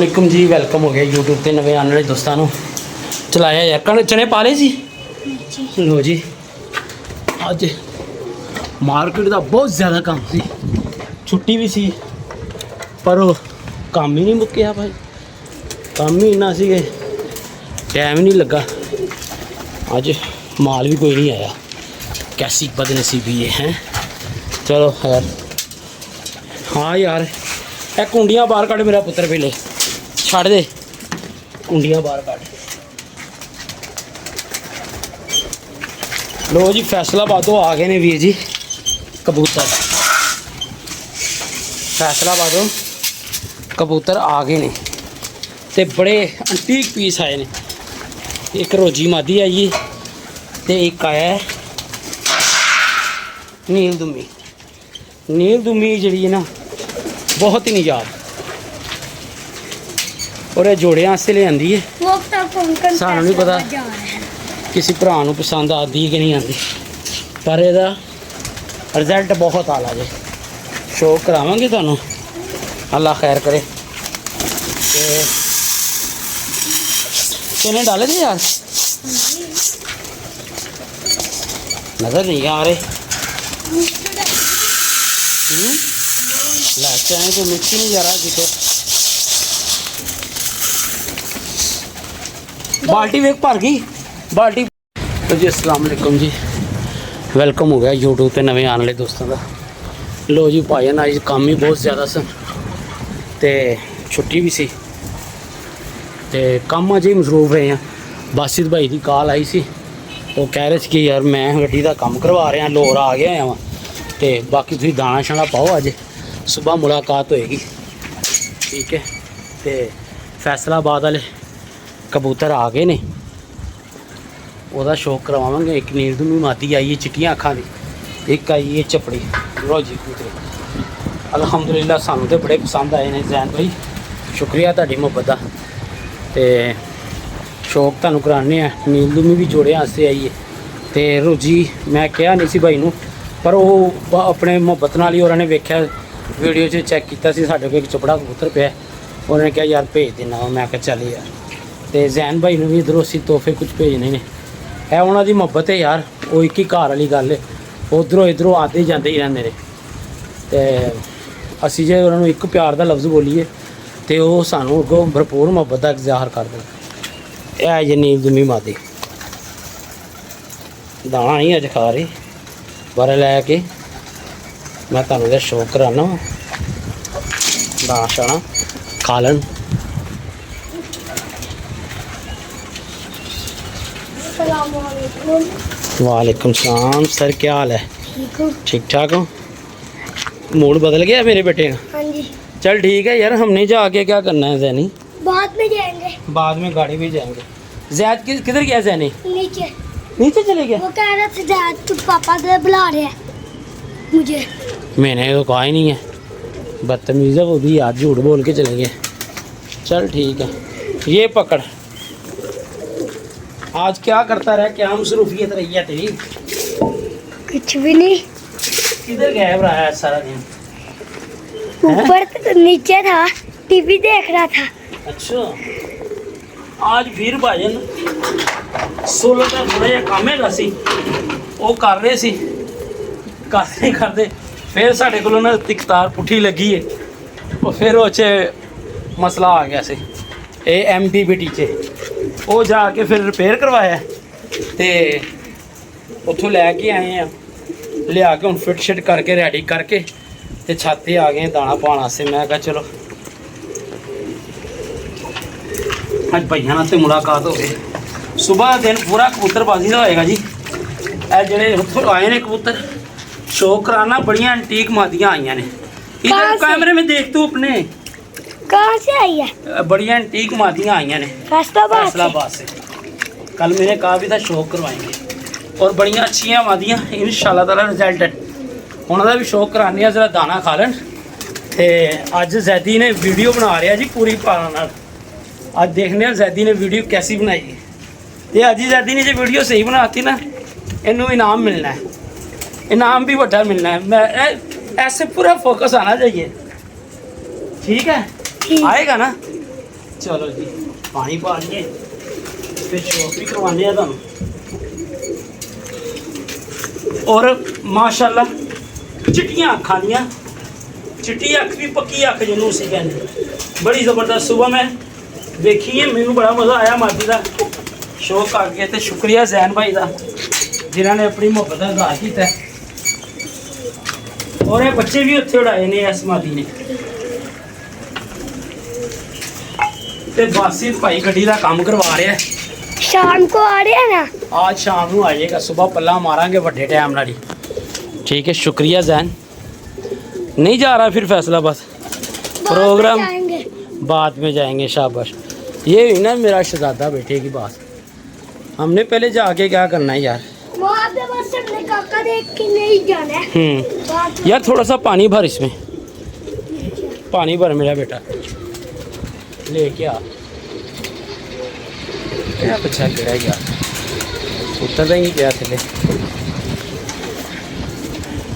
वालेकुम जी, वेलकम हो गया यूट्यूब पे नवे आने वाले दोस्तों ਨੂੰ चलाया यार कण चने पा ले जी लो जी। अज मार्केट का बहुत ज़्यादा काम सी, छुट्टी भी सी पर काम ही नहीं मुक्या भाई, काम ही इन्ना सी टाइम ही नहीं लगा। अज माल भी कोई नहीं आया, कैसी बदनसीबी है। चलो यार, हाँ यार ए कुंडियाँ बाहर कट, मेरा पुत्र पहले छड़ दे कुंडियाँ बाहर कट। लो जी फैसलाबादों आ गए ने वीर जी कबूतर, फैसलाबादों कबूतर आ गए ने ते बड़े अंटीक पीस आए ने। एक रोजी मादी आई है ते एक आया है नील दुमी। नील दुमी जी ना बहुत ही निजात और ये जोड़े वास्ते ले आंदी है। सानू नहीं पता किसी भरा नूं पसंद आती कि नहीं आती, पर यदा रिजल्ट बहुत आला जे। शौक करावांगे तुहानूं, अल्लाह खैर करे। चने डाले थे यार, नजर नहीं आ रहे। चने तो मिक्स ही नहीं जा रहा कितने। बाल्टी वेक भर गई बाल्टी। तो जी अस्सलाम वालेकुम जी, वेलकम हो गया यूट्यूब पे नवे आने वाले दोस्तों का। लो जी भाई ना, अज काम ही बहुत ज़्यादा सन ते छुट्टी भी सी ते काम अज ही मसरूफ रहे हैं। बासित भाई की कॉल आई सी, वो कह रहे थे कि यार मैं गड्डी का काम करवा रहा, लोर आ गया होया वहाँ ते बाकी तुसीं दाना शाना पाओ, अज सुबह मुलाकात होएगी। ठीक है, तो फैसलाबाद वाले कबूतर आ गए ने, वह शौक करवावांगे। एक नील दुमी मादी आई है चिट्टियां अखां दी, एक आई है चपड़ी। लो जी कबूतर अलहमदुलिल्लाह सानू तो बड़े पसंद आए हैं जैन भाई, शुक्रिया तुहाडी मुहब्बत दा। ते शौक तुहानू कराने हैं। नील दुमी भी जोड़े वास्ते आई है तो रोजी मैं कहा नहीं सी भाई नूं, पर वो अपने मुहब्बत नाल ही उन्होंने वेख्या वीडियो च चैक किया साढ़े को एक चपड़ा कबूतर पिया, उन्होंने कहा यार भेज देना। मैं कहा चल यार, तो जैन भाई ने भी इधरों असीं तोहफे कुछ भेजने ने। है उन्हों की मुहब्बत है यार, वो एक ही घर वाली गल है, उधरों इधरों आते जाते ही रहते हैं। तो असीं जे उन्होंने एक प्यार का लफ्ज़ बोलीए तो वो सानू अगों भरपूर मुहब्बत का इज़हार कर दें। है जी नील दुमी मादी, दाना नहीं अज खा रही, पर लैके मैं तुहानू इहदा शौक कराना, दाना शाना खा लन। वालेकुम सलाम सर, क्या हाल है? ठीक ठाक हो? मूड बदल गया मेरे बेटे का? हाँ जी। चल ठीक है यार, हमने जाके क्या करना है जैनी? बाद में जाएंगे, बाद में गाड़ी में जाएंगे। जैद किधर गया जैनी? नीचे। नीचे चले गया? वो कह रहा था जैद तो पापा से बुला रहे हैं मुझे। मैंने तो कहा ही नहीं है, बदतमीज़ है वो भी यार, झूठ बोल के चले गए। चल ठीक है, ये पकड़। आज क्या करता रहा, क्या मसरूफियत रही है तेरी? कुछ भी नहीं। किधर गायब रहा है सारा दिन? ऊपर तो नीचे था, टीवी देख रहा था। अच्छा, आज फिर भाजन सोलह का थोड़ा जिहा काम है सी, वो कर रहे सी, करते करते फिर साढ़े को ना तिकतार पुठी लगी है, और फिर वो मसला आ गया से MPB चे, वो जाके फिर रिपेयर करवाया तो उतों लैके आए हैं, लिया के हम फिट शिट करके रेडी करके तो छाते आ गए दाना पाने से। मैं कहा चलो अज भाइयों से मुलाकात हो गई। सुबह दिन पूरा कबूतरबाजी का होएगा जी। ए जेड़े उत्थों आए ने कबूतर शौक कराना, बड़ियां एंटीक मादियां आईयां ने। इधर कैमरे में देख तू अपने, कहाँ से आई है? बढ़िया एंटीक मादियाँ आईयां ने फैसलाबाद से। कल मैंने कहा भी था शौक करवाएंगे, और बढ़िया अच्छियाँ मादियाँ इंशाल्लाह ताला रिजल्ट है। उन्होंने भी शौक कराने जरा दाना खा लें। तो अज जैदी ने वीडियो बना रहा जी पूरी पारा नाल, अज देखने जैदी ने वीडियो कैसी बनाई है। तो अज जैदी ने जो वीडियो सही बनाती ना, इनू इनाम मिलना है, इनाम भी बड़ा मिलना है। मैं ऐसे पूरा फोकस आना चाहिए, ठीक है? आएगा ना? चलो जी पानी पा लिए फिर शौक भी करवाने हैं तुम और माशाल्लाह चिट्टियां अखां दियां चिट्टी अख भी पक्की अख जिन्होंने उसी कहते बड़ी ज़बरदस्त सुबह मैं देखी है मैनू बड़ा मज़ा आया मादी का शौक करके तो शुक्रिया जैन भाई का जिन्होंने अपनी मुहब्बत का इज़हार किया और ये बच्चे भी उत्थे उड़ाए ने इस मादी ने ते बासित भाई गड्डी का काम करवा रहा है शाम को आ रहे हैं ना आज शाम को आ जाएगा सुबह पल्ला मारांगे बड़े टाइम नाल ही ठीक है शुक्रिया जैन नहीं जा रहा फिर फैसलाबाद प्रोग्राम जाएंगे बाद में जाएंगे शाबाश ये हुई ना मेरा शहजादा बेटे की बात हमने पहले जाके क्या करना है यार वहाँ पे बस अपने काका देख के नहीं जाना है बाद में यार थोड़ा सा पानी भर इसमें पानी भर मेरा बेटा लेके आ क्या बच्चा गिरा यार उतरदा ही नहीं गया थले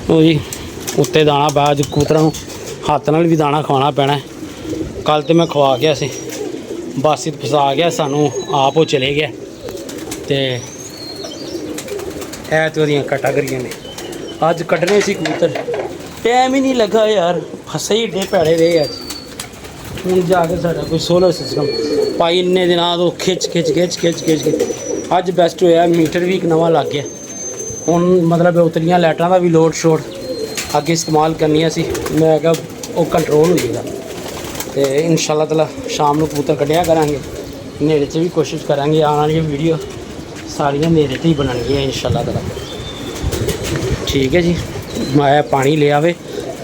ओ जी उत्ते दाना बाज कबूतरां नूं हत्थ नाल भी दाना खवाना पैना है कल तो मैं खवा गया सी बासी फसा गया सानू आप वो चले गया ते ऐत वधियां कैटागरियां ने अज कड्ढने सी कबूतर टाइम ही नहीं लगा यार फसे ही एडे भैड़े रहे अज हूँ जाके साडा कोई सोलर सिस्टम भाई इन्ने दिनां तो खिच अज बेस्ट होया मीटर भी एक नवा लग गया हुण मतलब उतरियां लाइटां दा भी लोड शोड अगे इस्तेमाल करनी सी मैं क्या वो कंट्रोल हो जाएगा तो इंशाल्लाह ताला शाम को कबूतर कढ़िया करांगे नेड़े च भी कोशिश करांगे आने वाली वीडियो सारियां नेड़े ते ही बनानियां इंशाल्लाह ताला ठीक है जी मैं पानी ले आवे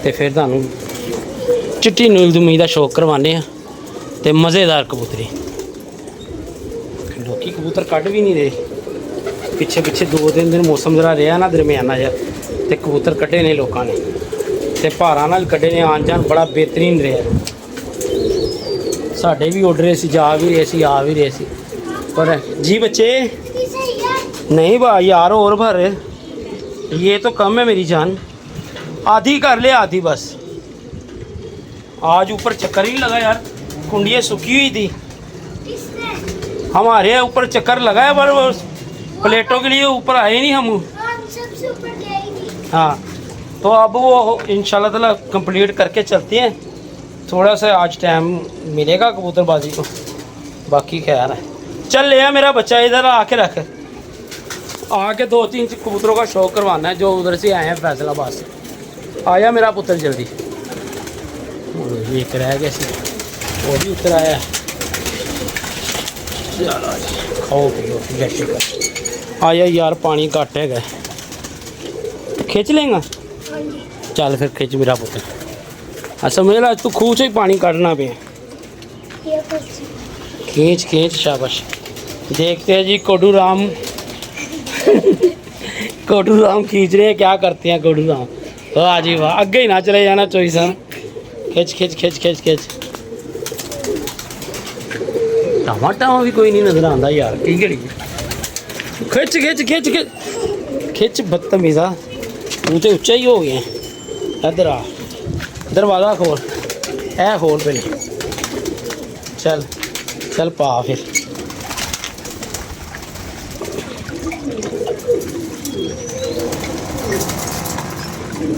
तो फिर तुहानूं चिट्टी नीलदुमी का शौक करवाने तो मज़ेदार कबूतरी लोग कबूतर कढ़ भी नहीं रहे पिछे 2-3 दिन मौसम जरा रहा ना दरमियाना जहा तो कबूतर कढ़े ने लोगों ने तो भारा नाल कढ़े ने आन जान बड़ा बेहतरीन रहा साढ़े भी उड़ रहे जा भी रहे आ भी रहे पर जी बच्चे नहीं भाई यार और भर ये तो कम है मेरी जान आधी कर ले आधी बस आज ऊपर चक्कर ही लगा यार कुंडियाँ सूखी हुई थी हमारे ऊपर चक्कर लगा है पर प्लेटों के लिए ऊपर आए नहीं हम सबसे ऊपर गए ही नहीं हाँ तो अब वो इंशाल्लाह ताला कंप्लीट करके चलते हैं थोड़ा सा आज टाइम मिलेगा कबूतरबाजी को बाकी खैर है चल ले आ मेरा बच्चा इधर आके रख आके 2-3 कबूतरों का शौक करवाना है जो उधर से आए हैं फैसलाबाद से आया मेरा पुत्र जल्दी एक रह गया सी वो भी उतर आया चलो जी खाओ पियो जैसे कर आया यार पानी घट है खिंच लेंगा चल फिर खिंच मेरा पुत्र समझ ला तू खूह से ही पानी काटना पे ये कुछ खींच शाबाश देखते हैं जी कोडू राम खींच रहे हैं क्या करते हैं कोडू राम वाह जी वाह अगे ही ना चले जाना चोईसा खिंच टमाटा भी कोई नहीं नजर आता यार की घड़ी खिंच बदतमीज़ा तू तो उच्चा ही हो गया इधर आ दरवाज़ा खोल खोल पहले चल पा फिर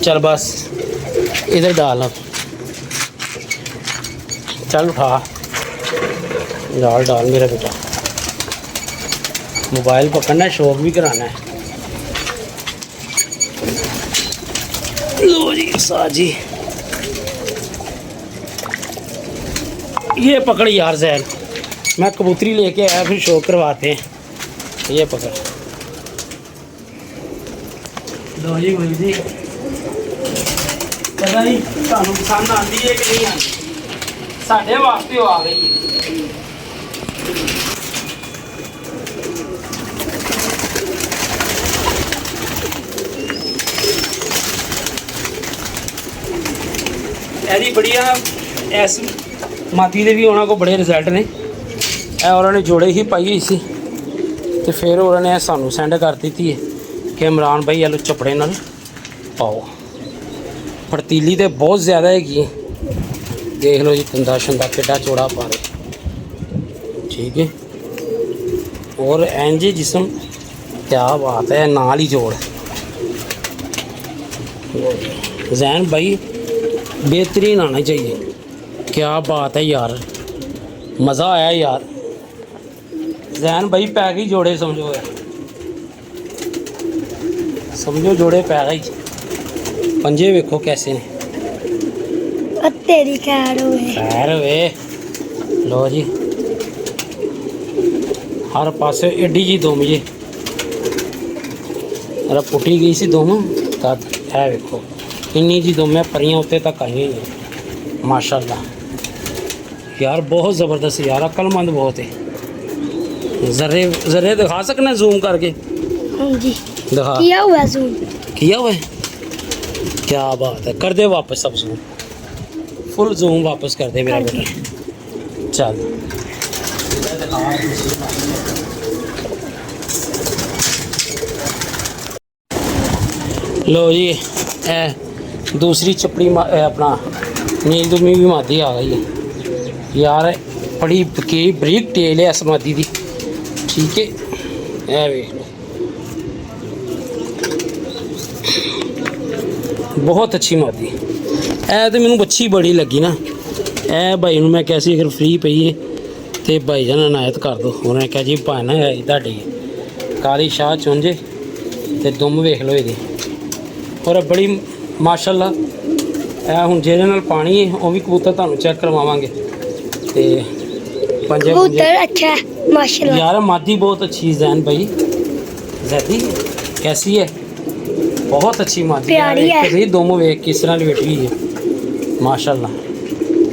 चल बस इधर डाल अब चल उठा डाल मेरा बेटा मोबाइल पकड़ना है शौक भी कराना है लो जी साजी ये पकड़ यार जैन मैं कबूतरी लेके आया फिर शौक करवाते हैं ये पकड़ लो जी भाई जी पता नहीं ਤੁਹਾਨੂੰ ਪਸੰਦ ਆਂਦੀ ਹੈ ਕਿ ਨਹੀਂ ਆਂਦੀ ਸਾਡੇ ਵਾਸਤੇ ਉਹ ਆ ਗਈ ਹੈ ਇਹਦੀ ਬੜੀਆ ਇਸ ਮਾਤੀ ਦੇ ਵੀ ਉਹਨਾਂ ਕੋਲ ਬੜੇ ਰਿਜ਼ਲਟ ਨੇ ਇਹ ਉਹਨਾਂ ਨੇ ਜੋੜੇ ਹੀ ਪਾਈ ਹੋਈ ਸੀ ਤੇ ਫਿਰ ਉਹਨਾਂ ਨੇ ਸਾਨੂੰ ਸੈਂਡ ਕਰ ਦਿੱਤੀ ਹੈ ਕਿ ਇਮਰਾਨ ਭਾਈ ਆਲੂ ਚਪੜੇ ਨਾਲ ਪਾਓ फड़तीली तो बहुत ज़्यादा हैगी देख लो जी तंदा शंदा केड़ा चौड़ा पा रहे ठीक है। और एनजे जिस्म, क्या बात है, नाल ही जोड़। जैन भाई बेहतरीन आना चाहिए, क्या बात है यार, मज़ा आया यार। जैन भाई पैक ही जोड़े समझो यार, समझो जोड़े पैक ही। पंजे वेखो कैसे ने, तेरी खैर होए। खैर वे। लो जी, हर पासे एडी जी दुम जी, अरे पुटी गई सी दुम तद है वेखो इन्नी जी दुम है, परियां उत्ते तक आई हुई हैं माशाल्लाह यार, बहुत ज़बरदस्त यार, अक्लमंद बहुत है। जर्रे जर्रे दिखा सकना जूम करके? हाँ जी दिखा, किया हुआ है जूम। किया हुआ है, क्या बात है। कर दे वापस सब जूम, फुल जूम वापस कर दे मेरा कर बेटा। चल लो जी, ए दूसरी चपड़ी अपना नील दुमी भी मादी आ गई है यार, बड़ी बरीक टेल है इस मादी की, ठीक है। ए वेख लो, बहुत अच्छी मादी। ए तो मैनू अच्छी बड़ी लगी ना, ए भाई ਨੂੰ ਮੈਂ ਕਿਹਾ ਸੀ ਅਗਰ ਫ੍ਰੀ ਪਈ ਹੈ ਤੇ ਭਾਈ ਜਾਨ ਇਨਾਇਤ ਕਰ ਦੋ। ਉਹਨੇ ਕਿਹਾ ਜੀ ਭਾਣਾ ਹੈ ਤੁਹਾਡੀ ਕਾਲੀ ਸ਼ਾਹ ਚੁੰਝੇ ਤੇ ਦੁਮ ਵੇਖ ਲਓ ਇਹਦੀ, ਔਰ ਬੜੀ ਮਾਸ਼ਾਅੱਲਾ। ਇਹ ਹੁਣ ਜਿਹਦੇ ਨਾਲ ਪਾਣੀ ਹੈ ਉਹ ਵੀ ਕਬੂਤਰ ਤੁਹਾਨੂੰ ਚੈੱਕ ਕਰਵਾਵਾਂਗੇ ਤੇ पंजे कबूतर अच्छा है माशाल्लाह। यार मादी बहुत अच्छी जैन भाई, जैदी कैसी है, बहुत अच्छी मादी प्यारी है। सही दोनों वेख किस तरह बैठी हुई है माशाल्लाह।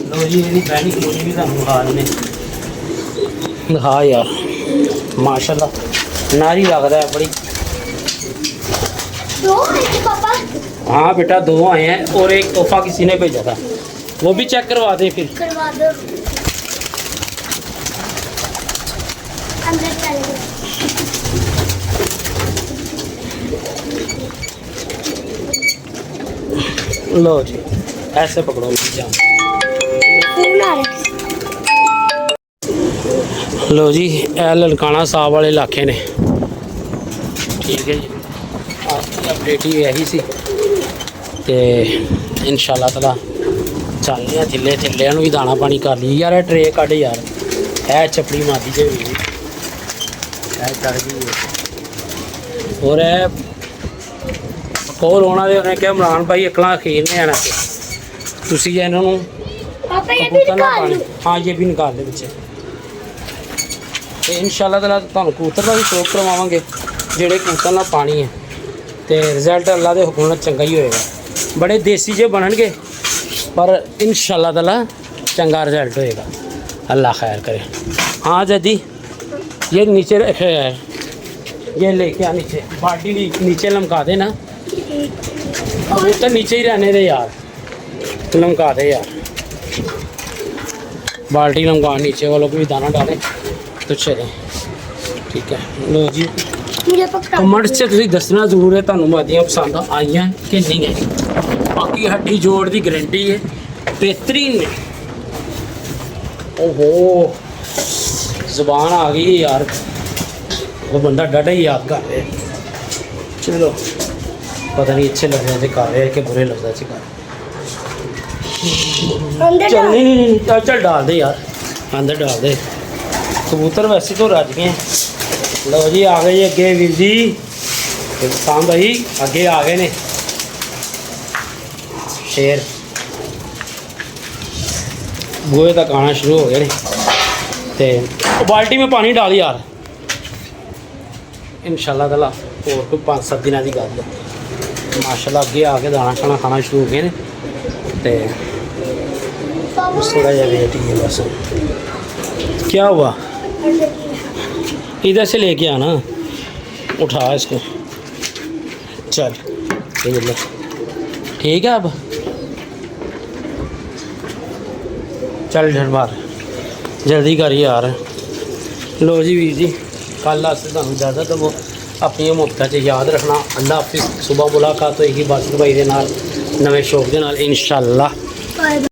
लो जी मेरी बहनी क्लोनी भी तुम दिखा देने, दिखा यार माशाल्लाह, नारी लग रहा है बड़ी। दो हैं पापा? हाँ बेटा दो आए हैं और एक तोहफा किसी ने भेजा था, वो भी चेक करवा दे फिर। करवा दो। अंदर चले गए। लो जी ऐसे पकड़ो जान। फोन आ रहा है। लो जी ए ललकाना साहब वाले इलाके ने, ठीक है जी। आज की अपडेट ही यही सी ते इंशाल्लाह ताला चलने थिले थिले भी दाना पानी कर ली यार। ट्रे कट यार, है चपड़ी मादी जे भी चढ़ गई और कोल होना दे। उन्हें क्या इमरान भाई अकला अखीर ने आना तुसी इन्हों पापा ये भी निकाल लो। हाँ ये भी निकाल दे बच्चे। तो इंशाल्लाह ताला तुहानू कबूतर का भी शौक करवावांगे जेड़े कबूतर ना पानी है, तो रिजल्ट अल्लाह के हुक्म नाल चंगा ही होएगा। बड़े देसी जे बननगे पर इंशाल्लाह ताला चंगा रिजल्ट होएगा, अल्लाह खैर करे। हाँ जदी ये नीचे रखे है, ये लेके आ नीचे, बाल्टी नीचे लमका दे ना, कबूतर नीचे ही रहने दे यार, लमका दे यार, बाल्टी लमका नीचे वालों को भी दाना डालें तो चले, ठीक है। लो जी मुझे पकड़ा। कमेंट से तुम दसना जरूर है तुहानू मादियां पसंद आई हैं कि नहीं है। बाकी हड्डी जोड़ की गारंटी है, बेहतरीन ने। ओहो जुबान आ गई यार, वो बंदा डाटा ही याद कर रहा है। चलो पता नहीं अच्छे लफ्ज़ से कर रहे हैं कि बुरे लफ्ज़ से कर रहे अंदर चल। डाल। नहीं चल डाल दे यार, अंदर डाल दे। कबूतर वैसे तो रज गए हैं। लो जी आ गए जी अगे वीर जी, शाम भाई अगे आ गए ने शेर, गोए तक आना शुरू हो गए ने। ते बाल्टी में पानी डाल यार, इंशाल्लाह ताला और कोई 5-7 दिनों की गल है माशाल्लाह। अगे आके दाना शाना खाना शुरू हो गए ने, ते बस थोड़ा जहा वेट ही है बस। क्या हुआ, इधर से लेके आना, उठा इसको, चल ये ले, ठीक है। अब चल झटमार जल्दी कर यार। लो जी वीर जी कल आस्ते तुहानू इजाजत दवो, अपनी मुफ्ता च याद रखना। अल्लाह हाफिज़। सुबह मुलाकात होएगी बासित भाई दे नाल नवे शौक दे नाल इंशाल्लाह।